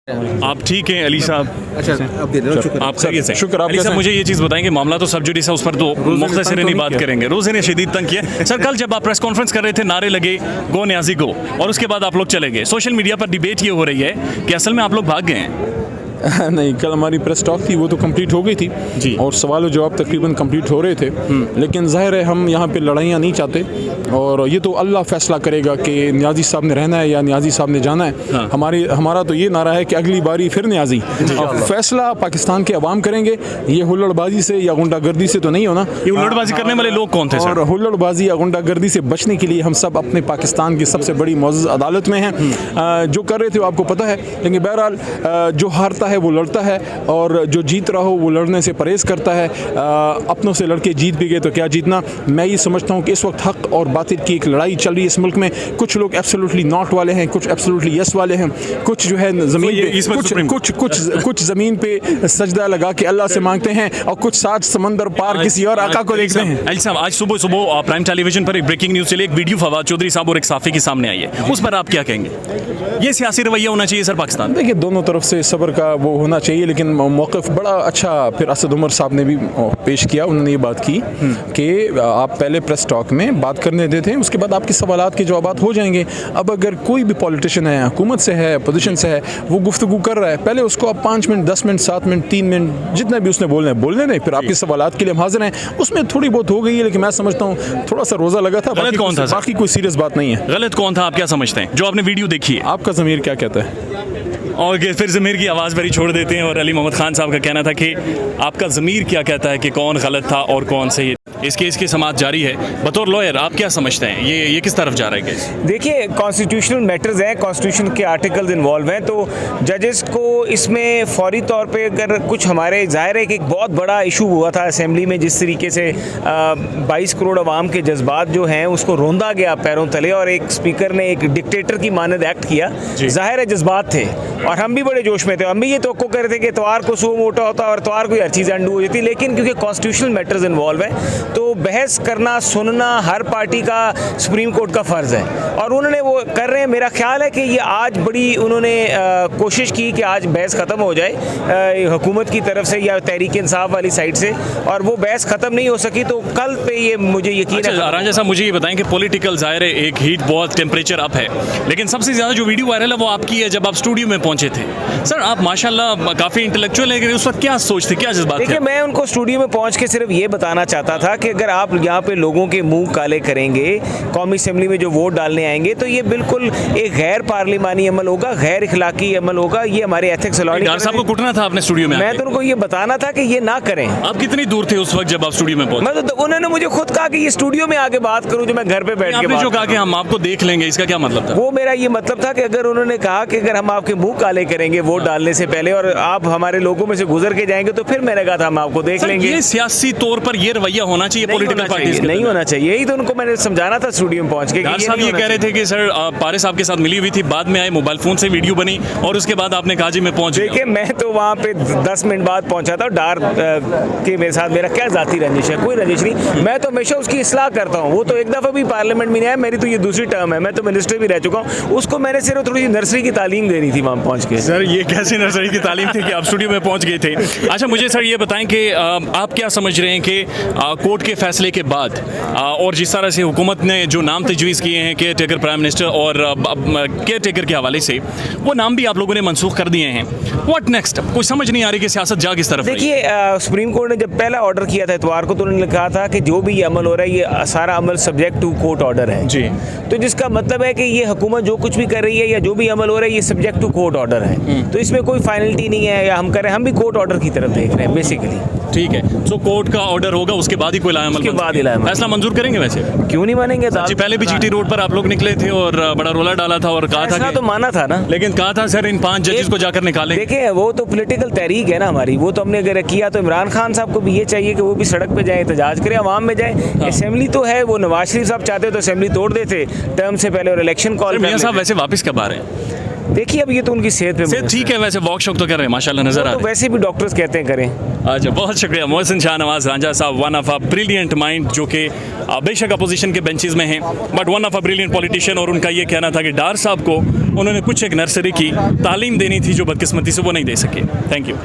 आप ठीक हैं अली साहब? अच्छा, आप दे दो। शुक्र। आप खैरियत से? शुक्र। आप अली साहब मुझे ये चीज़ बताएंगे, मामला तो सब जुडिस है, उस पर तो मुख्तसर नहीं बात करेंगे। रोज़े ने शदीद तंग किया सर। कल जब आप प्रेस कॉन्फ्रेंस कर रहे थे, नारे लगे गो न्याजी गो, और उसके बाद आप लोग चले गए। सोशल मीडिया पर डिबेट ये हो रही है कि असल में आप लोग भाग गए हैं। नहीं, कल हमारी प्रेस टॉक थी, वो तो कंप्लीट हो गई थी जी, और सवाल और जवाब तकरीबन कंप्लीट हो रहे थे। लेकिन जाहिर है हम यहाँ पे लड़ाइयाँ नहीं चाहते, और ये तो अल्लाह फैसला करेगा कि न्याजी साहब ने रहना है या न्याजी साहब ने जाना है। हाँ। हमारा तो ये नारा है कि अगली बारी फिर न्याजी। अब फैसला पाकिस्तान के अवाम करेंगे, ये हुल्लड़बाजी से या गुंडागर्दी से तो नहीं होना। ये हुल्लड़बाजी करने वाले लोग कौन थे सर? और हुल्लड़बाजी या गुंडागर्दी से बचने के लिए हम सब अपने पाकिस्तान की सबसे बड़ी मुअज़्ज़ज़ अदालत में हैं। जो कर रहे थे वो आपको पता है, लेकिन बहरहाल जो हारता है वो लड़ता है, और जो जीत रहा हो वो लड़ने से परहेज़ करता है। अपनों से लड़के जीत भी गए तो क्या जीतना। मैं ये समझता हूँ कि इस वक्त हक और बातिल की एक लड़ाई चल रही है इस मुल्क में। कुछ लोग एब्सोल्युटली नॉट वाले हैं, कुछ एब्सोल्युटली यस वाले हैं, कुछ जो है ज़मीन पे कुछ ज़मीन पे सजदा लगा के अल्लाह से मांगते हैं, और कुछ सात समंदर पार किसी और आका को देखते हैं। अली साहब, आज सुबह सुबह प्राइम टेलीविजन पर एक ब्रेकिंग न्यूज़ चली, एक वीडियो फवाद चौधरी साहब और एक साफ़ी के सामने आई है, उस पर आप क्या कहेंगे? ये सियासी रवैया होना चाहिए सर पाकिस्तान? देखिए, दोनों तरफ से सब्र का वो होना चाहिए, लेकिन मौक़िफ़ बड़ा अच्छा फिर असद उमर साहब ने भी पेश किया। उन्होंने ये बात की कि आप पहले प्रेस टॉक में बात करने देते हैं, उसके बाद आपके सवालात के जवाबात हो जाएंगे। अब अगर कोई भी पॉलिटिशियन है, हुकूमत से है, अपोजिशन से है, वो गुफ्तगू कर रहा है, पहले उसको आप 5 मिनट, 10 मिनट, 7 मिनट, 3 मिनट जितना भी उसने बोलना है बोलने दें, फिर आपके सवालात के लिए हम हाजिर हैं। उसमें थोड़ी बहुत हो गई है, लेकिन मैं समझता हूँ थोड़ा सा रोज़ा लगा था। गलत कौन था? बाकी कोई सीरियस बात नहीं है। गलत कौन था, आप क्या समझते हैं जो आपने वीडियो देखी है? आपका ज़मीर क्या कहता है? और फिर ज़मीर की आवाज़ भरी छोड़ देते हैं। और अली मोहम्मद खान साहब का कहना था कि आपका ज़मीर क्या कहता है कि कौन गलत था और कौन सही। इस केस की समाअत जारी है। बतौर लॉयर आप क्या समझते हैं, ये किस तरफ जा रहा है केस? देखिए, कॉन्स्टिट्यूशनल मैटर्स हैं, कॉन्स्टिट्यूशन के आर्टिकल्स इन्वॉल्व हैं, तो जजेस को इसमें फौरी तौर पे अगर कुछ हमारे ज़ाहिर है कि एक बहुत बड़ा इशू हुआ था असेंबली में, जिस तरीके से 22 करोड़ आवाम के जज्बात जो हैं उसको रोंदा गया पैरों तले, और एक स्पीकर ने एक डिक्टेटर की मानद एक्ट किया। ज़ाहिर है जज्बात थे, और हम भी बड़े जोश में थे। हम भी ये तवक्को कर रहे थे कि इतवार को सुबह मोटा होता और इतवार को हर चीज़ अंडू हो जाती, लेकिन क्योंकि कॉन्स्टिट्यूशनल मैटर्स इन्वॉल्व हैं तो बहस करना, सुनना हर पार्टी का सुप्रीम कोर्ट का फ़र्ज़ है, और उन्होंने वो कर रहे हैं। मेरा ख्याल है कि ये आज बड़ी उन्होंने कोशिश की कि आज बहस ख़त्म हो जाए हुकूमत की तरफ से या तहरीक इंसाफ वाली साइड से, और वो बहस ख़त्म नहीं हो सकी, तो कल पे ये मुझे यकीन है। रांझा साहब, मुझे ये बताएं कि पॉलिटिकल ज़ाहिर है एक हीट बहुत टेम्परेचर अप है, लेकिन सबसे ज़्यादा जो वीडियो वायरल है वो आपकी है जब आप स्टूडियो में पहुंचे थे। सर आप माशाल्लाह काफ़ी इंटेलेक्चुअल है, उस वक्त क्या सोचते, क्या जज्बात थे? देखिए, मैं उनको स्टूडियो में पहुंच के सिर्फ ये बताना चाहता था कि अगर आप यहाँ पे लोगों के मुंह काले करेंगे, कौमी असेंबली में जो वोट डालने आएंगे, तो ये बिल्कुल एक गैर पार्लिमानी अमल होगा, गैर इखलाकी अमल होगा। ये हमारे एथिक्स लॉ। डॉक्टर साहब को कुटना था अपने स्टूडियो में? मैं तो उनको ये बताना था कि ये ना करें। आप कितनी दूर थे उस वक्त जब आप स्टूडियो में पहुंचे? मैं तो उन्होंने मुझे खुद कहा कि ये स्टूडियो में आके बात करूं, जो मैं घर पे बैठ के आपने जो कहा कि हम आपको देख लेंगे, इसका क्या मतलब था? वो मेरा ये मतलब था कि अगर उन्होंने कहा कि अगर हम आपके मुंह काले करेंगे वोट डालने से पहले और आप हमारे लोगों में से गुजर के जाएंगे, तो फिर मैंने कहा था हम आपको देख लेंगे। ये सियासी तौर पर ये रवैया होना चाहिए पॉलिटिकल पार्टीज नहीं होना चाहिए। यही तो उनको मैंने समझाना था स्टूडियो में पहुंच के। साहब ये कह रहे थे कि सर पारे साहब के साथ मिली हुई थी, बाद में आए मोबाइल फोन से वीडियो बनी, और उसके बाद आपने कहा जी मैं पहुंच गया। देखिए, मैं तो वहाँ पे 10 मिनट बाद पहुंचा था। डार के मेरे साथ मेरा क्या जाती रंजिश है? कोई रंजिश नहीं। मैं तो हमेशा उसकी इस्लाह करता हूँ। वो तो एक दफ़ा भी पार्लियामेंट में नहीं आया, मेरी तो ये दूसरी टर्म है, मैं तो मिनिस्टर भी रह चुका हूँ। उसको मैंने सिर्फ थोड़ी सी नर्सरी की तालीम देनी थी वहाँ पहुँच के। सर ये कैसी नर्सरी की तालीम थी कि आप स्टूडियो में पहुँच गए थे? अच्छा, मुझे सर ये बताएं कि आप क्या समझ रहे हैं कि कोर्ट के फैसले के बाद और जिस तरह से हुकूमत ने जो नाम तजवीज़ किए हैं केयर टेकर प्राइम मिनिस्टर और केयर टेकर के हवाले से, वो नाम भी आप लोगों ने मनसूख कर दिए हैं। What next? कुछ समझ नहीं आ रही कि सियासत जा किस तरफ। देखिए, सुप्रीम कोर्ट ने जब पहला ऑर्डर किया था इतवार को, तो उन्होंने कहा था कि जो भी ये अमल हो रहा है ये सारा अमल सब्जेक्ट टू कोर्ट ऑर्डर है जी। तो जिसका मतलब है कि ये हुकूमत जो कुछ भी कर रही है या जो भी अमल हो रहा है ये सब्जेक्ट टू कोर्ट ऑर्डर है, तो इसमें कोई फाइनलिटी नहीं है। या हम करें, हम भी कोर्ट ऑर्डर की तरफ देख रहे हैं बेसिकली। ठीक है, तो कोर्ट का ऑर्डर होगा, उसके बाद ही कोई लाएमल, उसके बाद ही लाएमल। फैसला मंजूर करेंगे? वैसे क्यों नहीं मानेंगे? जी, पहले भी जीटी रोड पर आप लोग निकले थे और बड़ा रोला डाला था और कहा था कि तो माना था ना, लेकिन कहा था सर इन 5 जजेस को जाकर निकालें। देखिए, वो तो पॉलिटिकल तहरीक है ना हमारी, वो तो हमने अगर किया तो इमरान खान साहब को भी ये चाहिए कि वो भी सड़क पे जाए, एहतजाज करें, अवाम में जाए। असेंबली तो है, वो नवाज शरीफ साहब चाहते तो असेंबली तोड़ देते टर्म से पहले और इलेक्शन कॉल। मियां साहब वैसे वापस कब आ रहे हैं? देखिए अब ये तो उनकी सेहत पे सेहत ठीक है, वैसे वॉक शॉक तो कर रहे हैं माशाल्लाह, नजर आ तो रहे हैं। वैसे भी डॉक्टर्स कहते हैं करें। अच्छा, बहुत शुक्रिया मोहसिन शाहनवाज रांझा साहब, one of a brilliant mind, जो कि बेशक अपोजिशन के बेंचेस में हैं but one of a brilliant politician. और उनका ये कहना था कि डार साहब को उन्होंने कुछ एक नर्सरी की तालीम देनी थी जो बदकिस्मती से वो नहीं दे सके। Thank you.